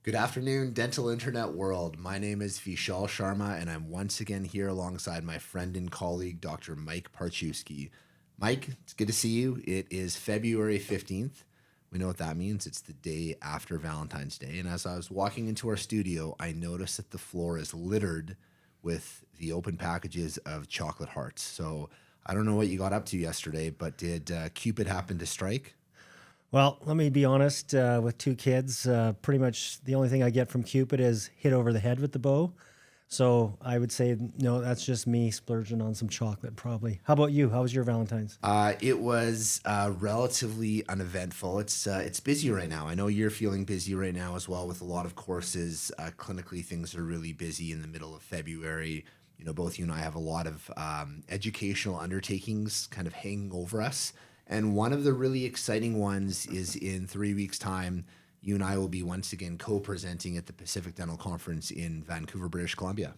Good afternoon, dental internet world. My name is Vishal Sharma, and I'm once again here alongside my friend and colleague, Dr. Mike Parchewski. Mike, it's good to see you. It is February 15th. We know what that means. It's the day after Valentine's Day. And as I was walking into our studio, I noticed that the floor is littered with the open packages of chocolate hearts. So I don't know what you got up to yesterday, but did Cupid happen to strike? Well, let me be honest, with two kids, pretty much the only thing I get from Cupid is hit over the head with the bow. So I would say, no, that's just me splurging on some chocolate probably. How about you? How was your Valentine's? It was relatively uneventful. It's busy right now. I know you're feeling busy right now as well with a lot of courses. Clinically, things are really busy in the middle of February. You know, both you and I have a lot of educational undertakings kind of hanging over us. And one of the really exciting ones is in 3 weeks' time. You and I will be once again co-presenting at the Pacific Dental Conference in Vancouver, British Columbia.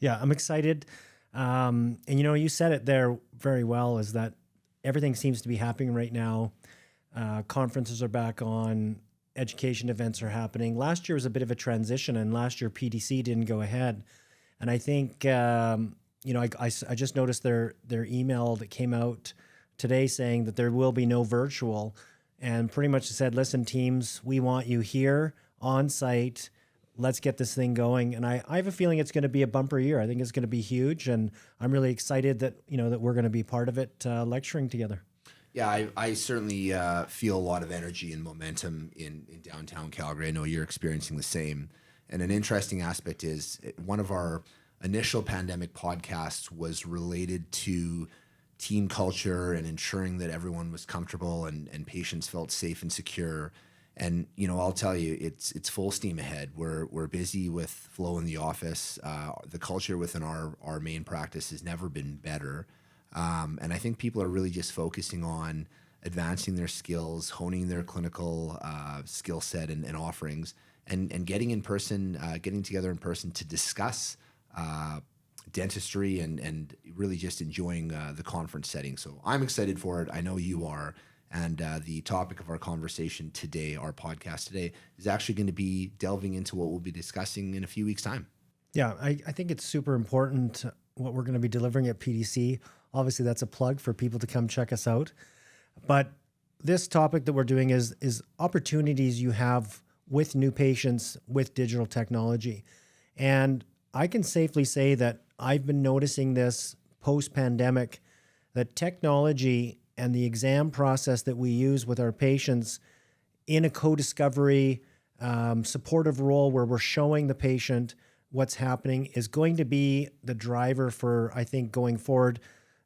Yeah, I'm excited. And you said it there very well, is that everything seems to be happening right now. Conferences are back on, education events are happening. Last year was a bit of a transition, and last year PDC didn't go ahead. And I think, I just noticed their email that came out today saying that there will be no virtual, and pretty much said, listen, teams, we want you here on site. Let's get this thing going. And I have a feeling it's going to be a bumper year. I think it's going to be huge. And I'm really excited that, that we're going to be part of it, lecturing together. Yeah, I certainly feel a lot of energy and momentum in downtown Calgary. I know you're experiencing the same. And an interesting aspect is one of our initial pandemic podcasts was related to team culture and ensuring that everyone was comfortable and patients felt safe and secure. And, I'll tell you, it's full steam ahead. We're busy with flow in the office. The culture within our main practice has never been better. And I think people are really just focusing on advancing their skills, honing their clinical skill set and offerings, and getting together in person to discuss dentistry and really just enjoying the conference setting. So I'm excited for it. I know you are. And the topic of our conversation today, our podcast today, is actually going to be delving into what we'll be discussing in a few weeks' time. Yeah, I think it's super important what we're going to be delivering at PDC. Obviously, that's a plug for people to come check us out. But this topic that we're doing is opportunities you have with new patients with digital technology. And I can safely say that I've been noticing this post-pandemic, that technology and the exam process that we use with our patients in a co-discovery supportive role where we're showing the patient what's happening is going to be the driver for, I think, going forward.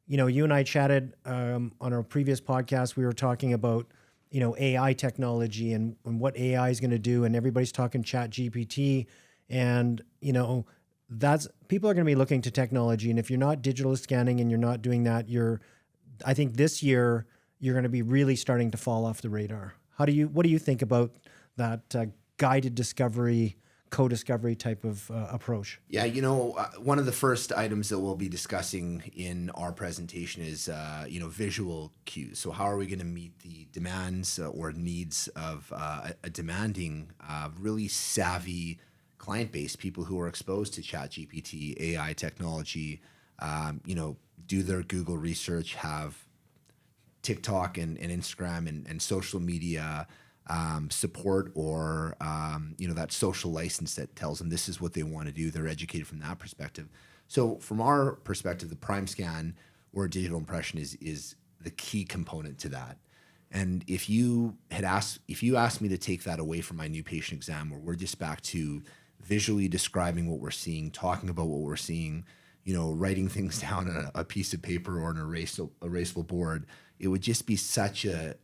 You and I chatted on our previous podcast. We were talking about, AI technology and what AI is going to do, and everybody's talking Chat GPT, and, that's people are going to be looking to technology. And if you're not digital scanning and you're not doing that, I think this year you're going to be really starting to fall off the radar. What do you think about that guided discovery, co-discovery type of approach? Yeah, one of the first items that we'll be discussing in our presentation is, visual cues. So how are we going to meet the demands or needs of a demanding, really savvy client base, people who are exposed to ChatGPT, AI technology, do their Google research, have TikTok and Instagram and social media support, or that social license that tells them this is what they want to do. They're educated from that perspective. So from our perspective, the prime scan or digital impression is the key component to that. And if you asked me to take that away from my new patient exam, where we're just back to visually describing what we're seeing, talking about what we're seeing, writing things down on a piece of paper or an erasable board, it would just be such a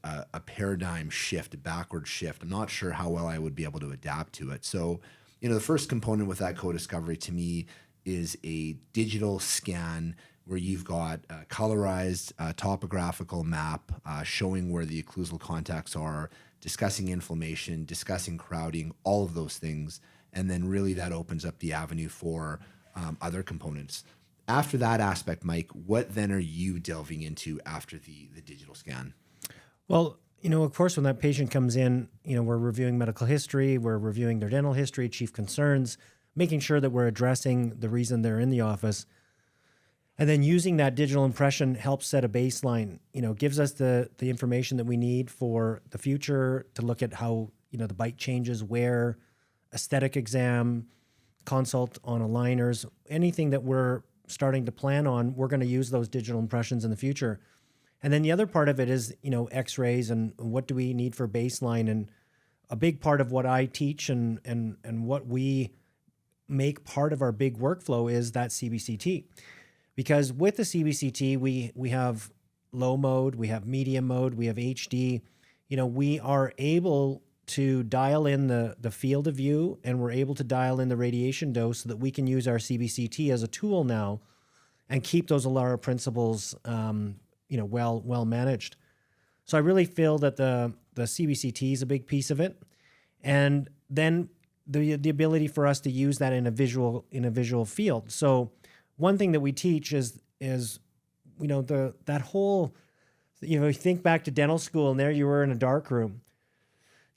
paradigm shift, a backward shift. I'm not sure how well I would be able to adapt to it. So, the first component with that co-discovery to me is a digital scan where you've got a colorized topographical map showing where the occlusal contacts are, discussing inflammation, discussing crowding, all of those things. And then really that opens up the avenue for other components. After that aspect, Mike, what then are you delving into after the digital scan? Well, Of course, when that patient comes in, we're reviewing medical history, we're reviewing their dental history, chief concerns, making sure that we're addressing the reason they're in the office. And then using that digital impression helps set a baseline, gives us the information that we need for the future to look at how, the bite changes, where, aesthetic exam, consult on aligners, anything that we're starting to plan on, we're going to use those digital impressions in the future. And then the other part of it is, x-rays and what do we need for baseline. And a big part of what I teach and what we make part of our big workflow is that CBCT. Because with the CBCT, we have low mode, we have medium mode, we have HD. We are able to dial in the field of view, and we're able to dial in the radiation dose so that we can use our CBCT as a tool now and keep those ALARA principles well managed. So I really feel that the CBCT is a big piece of it. And then the ability for us to use that in a visual field. So one thing that we teach is that whole, you think back to dental school, and there you were in a dark room.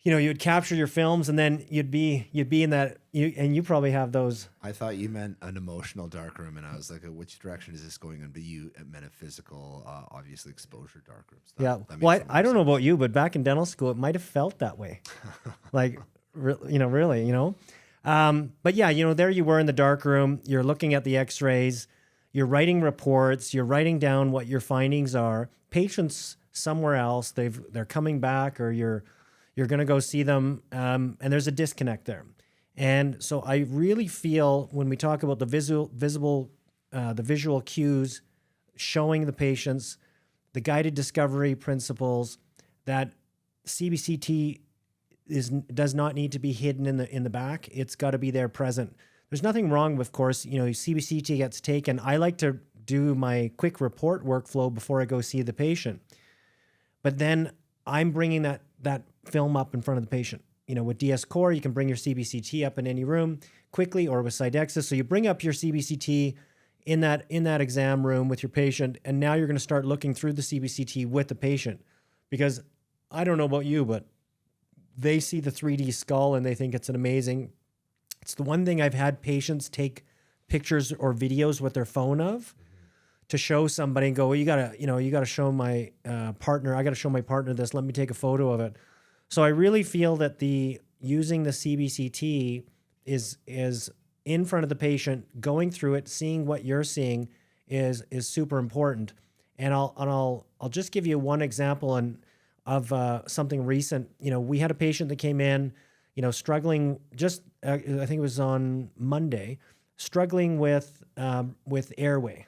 You'd capture your films, and then you'd be in that, and you probably have those. I thought you meant an emotional dark room, and I was like, which direction is this going in? But you meant a physical, obviously exposure dark room. So well, I don't know about you, but back in dental school, it might have felt that way. Like, really. But yeah, there you were in the dark room, you're looking at the x-rays, you're writing reports, you're writing down what your findings are. Patients somewhere else, they're coming back, or you're going to go see them, and there's a disconnect there. And so I really feel when we talk about the visual cues, showing the patients, the guided discovery principles, that CBCT does not need to be hidden in the back. It's got to be there present. There's nothing wrong with, of course, CBCT gets taken. I like to do my quick report workflow before I go see the patient. But then I'm bringing that film up in front of the patient. With DS Core, you can bring your CBCT up in any room quickly, or with Sidexis. So you bring up your CBCT in that exam room with your patient, and now you're going to start looking through the CBCT with the patient. Because I don't know about you, but they see the 3D skull and they think it's it's the one thing I've had patients take pictures or videos with their phone of to show somebody and go, well, you gotta show my partner. I gotta show my partner this. Let me take a photo of it. So I really feel that using the CBCT is in front of the patient, going through it, seeing what you're seeing is super important. And I'll just give you one example of something recent. We had a patient that came in, struggling I think it was on Monday, struggling with airway,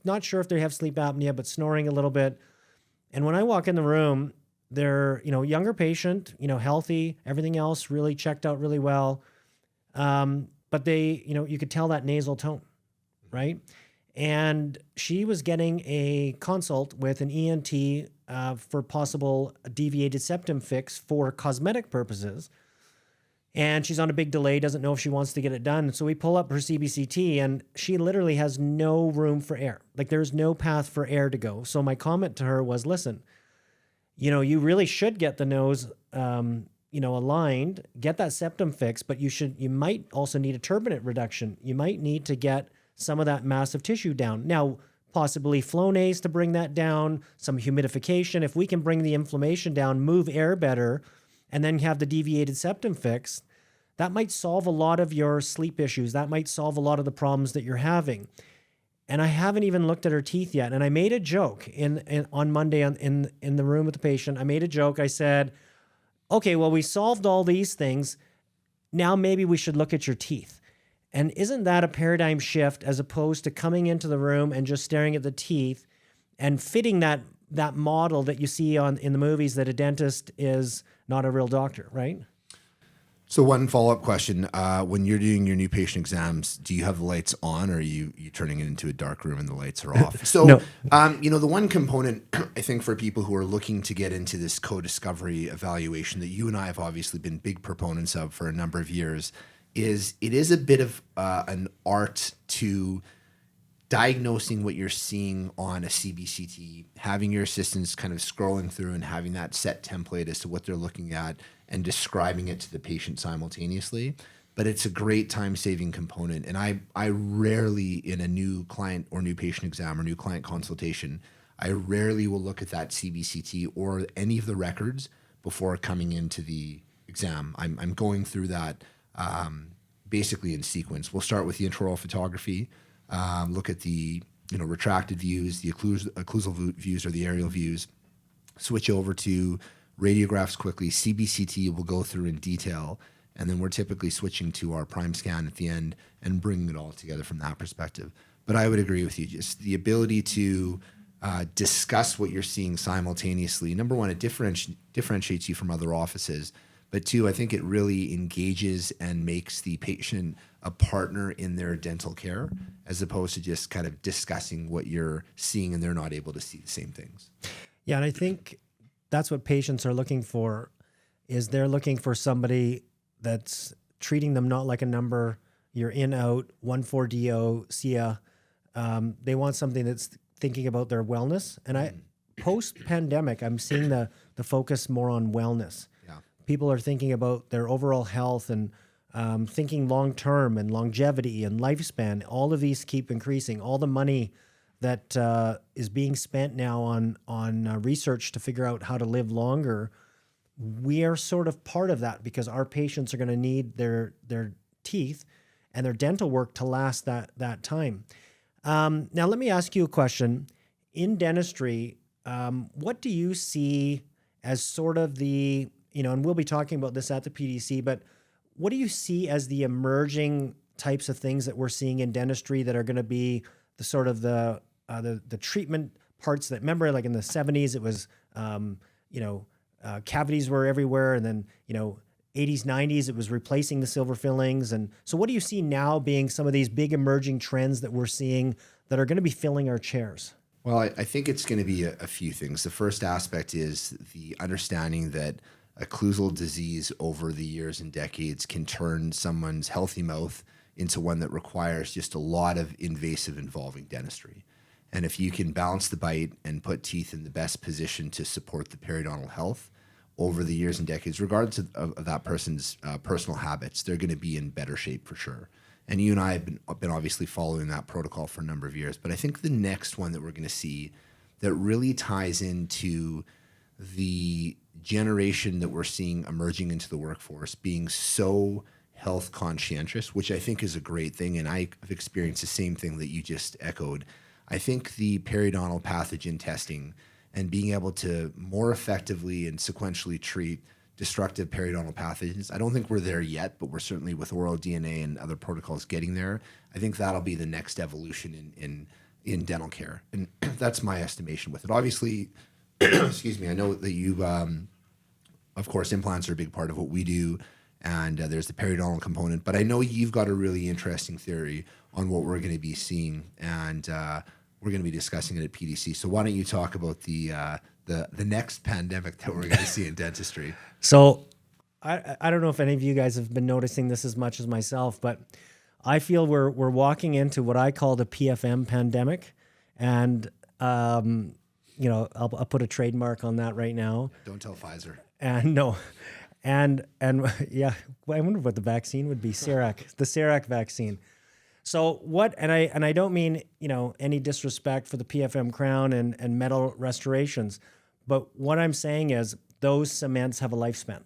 not sure if they have sleep apnea, but snoring a little bit. And when I walk in the room, they're, younger patient, healthy, everything else really checked out really well. But they, you could tell that nasal tone, right? And she was getting a consult with an ENT for possible deviated septum fix for cosmetic purposes. And she's on a big delay, doesn't know if she wants to get it done. So we pull up her CBCT, and she literally has no room for air. There's no path for air to go. So my comment to her was, listen, you really should get the nose, aligned, get that septum fixed, but you might also need a turbinate reduction. You might need to get some of that massive tissue down. Now, possibly Flonase to bring that down, some humidification. If we can bring the inflammation down, move air better, and then have the deviated septum fixed, that might solve a lot of your sleep issues. That might solve a lot of the problems that you're having. And I haven't even looked at her teeth yet. And I made a joke on Monday in the room with the patient. I made a joke. I said, okay, well, we solved all these things. Now maybe we should look at your teeth. And isn't that a paradigm shift as opposed to coming into the room and just staring at the teeth and fitting that model that you see in the movies that a dentist is not a real doctor, right? So one follow-up question, when you're doing your new patient exams, do you have the lights on, or are you turning it into a dark room and the lights are off? So, No. The one component, I think, for people who are looking to get into this co-discovery evaluation that you and I have obviously been big proponents of for a number of years is it is a bit of an art to diagnosing what you're seeing on a CBCT, having your assistants kind of scrolling through and having that set template as to what they're looking at and describing it to the patient simultaneously. But it's a great time-saving component. And I rarely, in a new client or new patient exam or new client consultation, I rarely will look at that CBCT or any of the records before coming into the exam. I'm going through that basically in sequence. We'll start with the intraoral photography, look at the retracted views, the occlusal views or the aerial views, switch over to radiographs quickly. CBCT will go through in detail, and then we're typically switching to our prime scan at the end and bringing it all together from that perspective. But I would agree with you, just the ability to discuss what you're seeing simultaneously. Number one, it differentiates you from other offices. But two, I think it really engages and makes the patient a partner in their dental care, as opposed to just kind of discussing what you're seeing and they're not able to see the same things. Yeah, and I think that's what patients are looking for, is they're looking for somebody that's treating them not like a number, you're in, out, 1,4-DO, see ya. They want something that's thinking about their wellness. And post-pandemic, I'm seeing the focus more on wellness. People are thinking about their overall health and thinking long-term and longevity and lifespan. All of these keep increasing. All the money that is being spent now on research to figure out how to live longer, we are sort of part of that because our patients are going to need their teeth and their dental work to last that time. Now, let me ask you a question. In dentistry, what do you see as sort of the, and we'll be talking about this at the PDC, but what do you see as the emerging types of things that we're seeing in dentistry that are going to be the sort of the treatment parts that, remember, like in the 70s, it was, cavities were everywhere. And then, 80s, 90s, it was replacing the silver fillings. And so what do you see now being some of these big emerging trends that we're seeing that are going to be filling our chairs? Well, I think it's going to be a few things. The first aspect is the understanding that occlusal disease over the years and decades can turn someone's healthy mouth into one that requires just a lot of invasive involving dentistry. And if you can balance the bite and put teeth in the best position to support the periodontal health over the years and decades, regardless of that person's personal habits, they're going to be in better shape for sure. And you and I have been obviously following that protocol for a number of years. But I think the next one that we're going to see that really ties into the generation that we're seeing emerging into the workforce being so health conscientious, which I think is a great thing. And I've experienced the same thing that you just echoed. I think the periodontal pathogen testing and being able to more effectively and sequentially treat destructive periodontal pathogens, I don't think we're there yet, but we're certainly, with oral DNA and other protocols, getting there. I think that'll be the next evolution in dental care. And that's my estimation with it. Obviously, excuse me, I know that you, of course, implants are a big part of what we do, and there's the periodontal component, but I know you've got a really interesting theory on what we're going to be seeing, and we're going to be discussing it at PDC. So why don't you talk about the next pandemic that we're going to see in dentistry? So I don't know if any of you guys have been noticing this as much as myself, but I feel we're walking into what I call the PFM pandemic, and I'll put a trademark on that right now. Don't tell Pfizer. And no, and yeah, I wonder what the vaccine would be. The Cerac vaccine. So what? And I don't mean any disrespect for the PFM crown and metal restorations, but what I'm saying is those cements have a lifespan,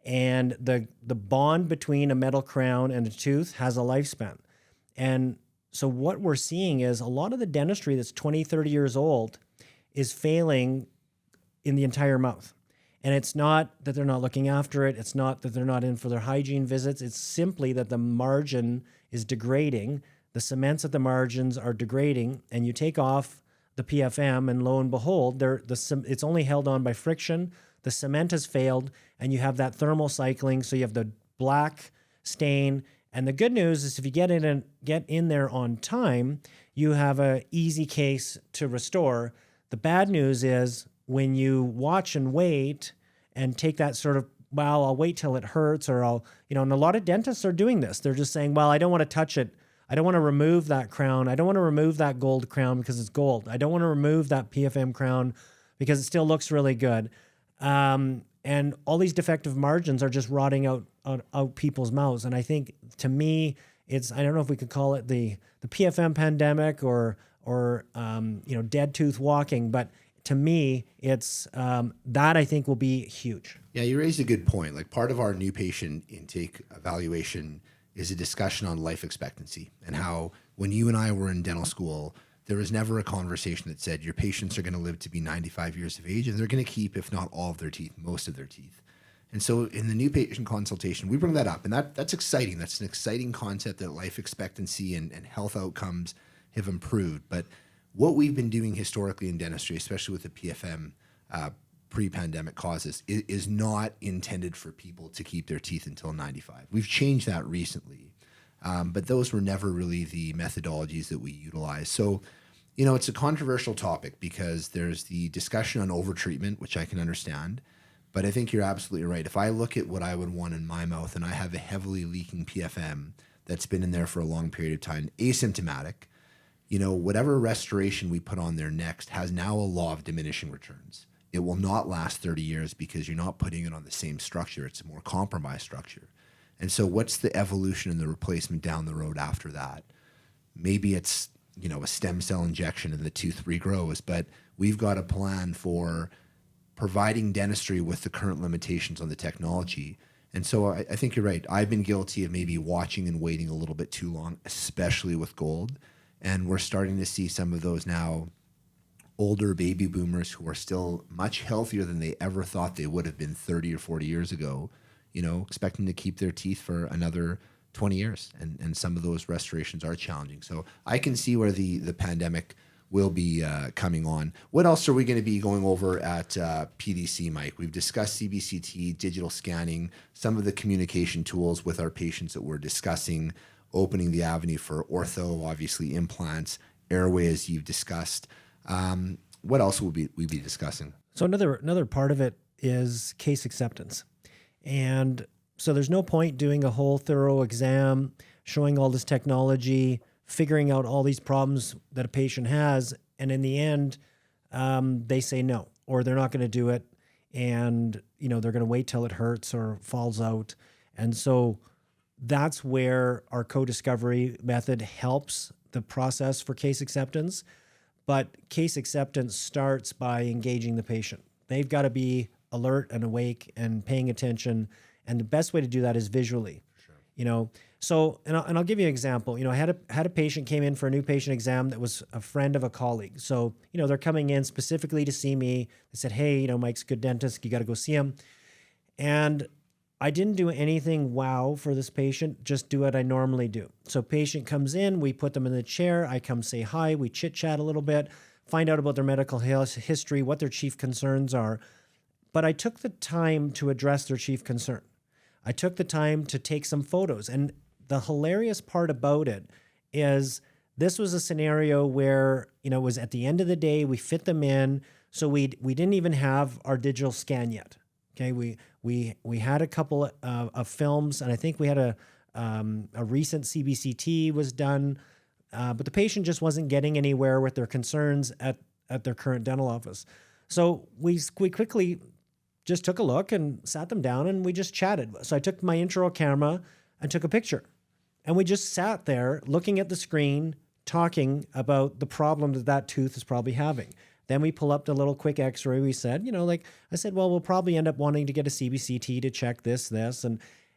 and the bond between a metal crown and a tooth has a lifespan, and so what we're seeing is a lot of the dentistry that's 20, 30 years old is failing in the entire mouth. And it's not that they're not looking after it. It's not that they're not in for their hygiene visits. It's simply that the margin is degrading. The cements at the margins are degrading, and you take off the PFM, and lo and behold, it's only held on by friction. The cement has failed, and you have that thermal cycling. So you have the black stain. And the good news is if you get in there on time, you have an easy case to restore. The bad news is when you watch and wait and take that sort of, well, I'll wait till it hurts, or and a lot of dentists are doing this. They're just saying, well, I don't want to touch it. I don't want to remove that crown. I don't want to remove that gold crown because it's gold. I don't want to remove that PFM crown because it still looks really good. And all these defective margins are just rotting out people's mouths. And I think, to me, it's, I don't know if we could call it the PFM pandemic or dead tooth walking, but to me, it's that I think will be huge. Yeah, you raised a good point. Like, part of our new patient intake evaluation is a discussion on life expectancy, and how when you and I were in dental school, there was never a conversation that said your patients are going to live to be 95 years of age and they're going to keep, if not all of their teeth, most of their teeth. And so in the new patient consultation, we bring that up, and that's exciting. That's an exciting concept, that life expectancy and health outcomes have improved. But what we've been doing historically in dentistry, especially with the PFM pre-pandemic causes, is not intended for people to keep their teeth until 95. We've changed that recently, but those were never really the methodologies that we utilize. So, it's a controversial topic because there's the discussion on overtreatment, which I can understand, but I think you're absolutely right. If I look at what I would want in my mouth and I have a heavily leaking PFM that's been in there for a long period of time, asymptomatic, whatever restoration we put on there next has now a law of diminishing returns. It will not last 30 years because you're not putting it on the same structure. It's a more compromised structure. And so what's the evolution and the replacement down the road after that? Maybe it's, a stem cell injection and the tooth regrows, but we've got a plan for providing dentistry with the current limitations on the technology. And so I think you're right. I've been guilty of maybe watching and waiting a little bit too long, especially with gold. And we're starting to see some of those now older baby boomers who are still much healthier than they ever thought they would have been 30 or 40 years ago, expecting to keep their teeth for another 20 years. And some of those restorations are challenging. So I can see where the pandemic will be coming on. What else are we going to be going over at PDC, Mike? We've discussed CBCT, digital scanning, some of the communication tools with our patients that we're discussing, opening the avenue for ortho, obviously implants, airway, as you've discussed. What else will we be discussing? So another part of it is case acceptance. And so there's no point doing a whole thorough exam, showing all this technology, figuring out all these problems that a patient has, and in the end, they say no, or they're not going to do it, and they're going to wait till it hurts or falls out. And so that's where our co-discovery method helps the process for case acceptance. But case acceptance starts by engaging the patient. They've got to be alert and awake and paying attention. And the best way to do that is visually. Sure. So, and I'll give you an example. I had a patient came in for a new patient exam that was a friend of a colleague. So, they're coming in specifically to see me. They said, hey, Mike's a good dentist. You got to go see him. And I didn't do anything wow for this patient, just do what I normally do. So patient comes in, we put them in the chair, I come say hi, we chit chat a little bit, find out about their medical history, what their chief concerns are. But I took the time to address their chief concern. I took the time to take some photos. And the hilarious part about it is this was a scenario where, it was at the end of the day, we fit them in. So we didn't even have our digital scan yet. Okay, we had a couple of films, and I think we had a recent CBCT was done, but the patient just wasn't getting anywhere with their concerns at their current dental office. So we quickly just took a look and sat them down, and we just chatted. So I took my intro camera and took a picture, and we just sat there looking at the screen, talking about the problem that tooth is probably having. Then we pull up the little quick x-ray. We said, I said, well, we'll probably end up wanting to get a CBCT to check this,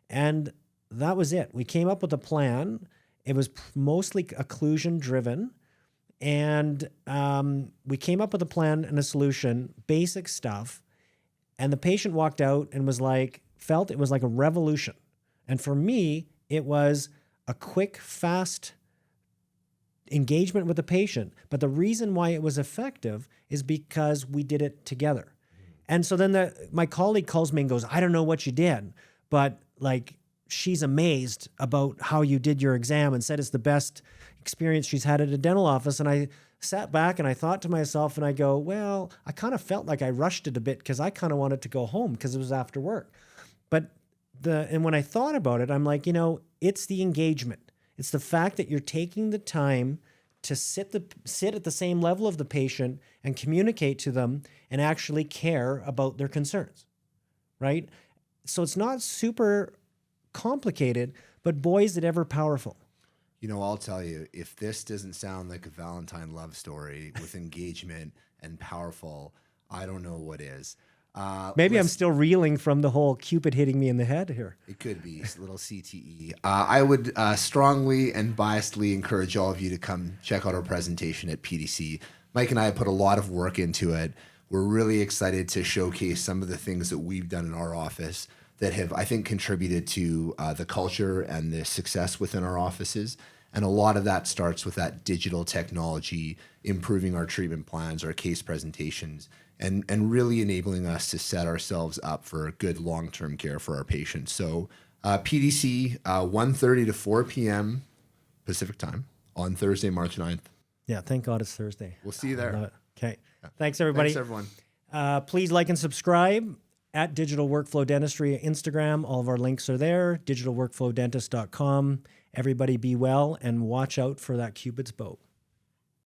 and that was it. We came up with a plan. It was mostly occlusion driven. And we came up with a plan and a solution, basic stuff. And the patient walked out and felt it was like a revolution. And for me, it was a quick, fast engagement with the patient. But the reason why it was effective is because we did it together. And so then my colleague calls me and goes, I don't know what you did, but she's amazed about how you did your exam and said it's the best experience she's had at a dental office. And I sat back and I thought to myself, and I go, well, I kind of felt like I rushed it a bit because I kind of wanted to go home because it was after work. And when I thought about it, I'm like, it's the engagement. It's the fact that you're taking the time to sit at the same level of the patient and communicate to them and actually care about their concerns, right? So it's not super complicated, but boy, is it ever powerful. You know, I'll tell you, if this doesn't sound like a Valentine love story with engagement and powerful, I don't know what is. Maybe I'm still reeling from the whole Cupid hitting me in the head here. It could be a little CTE. I would strongly and biasedly encourage all of you to come check out our presentation at PDC. Mike and I have put a lot of work into it. We're really excited to showcase some of the things that we've done in our office that have, I think, contributed to the culture and the success within our offices. And a lot of that starts with that digital technology, improving our treatment plans, our case presentations, and really enabling us to set ourselves up for good long-term care for our patients. So PDC, 1:30 to 4 p.m. Pacific time on Thursday, March 9th. Yeah, thank God it's Thursday. We'll see you there. Okay. Thanks, everybody. Thanks, everyone. Please like and subscribe at Digital Workflow Dentistry Instagram. All of our links are there, digitalworkflowdentist.com. Everybody be well and watch out for that Cupid's bow.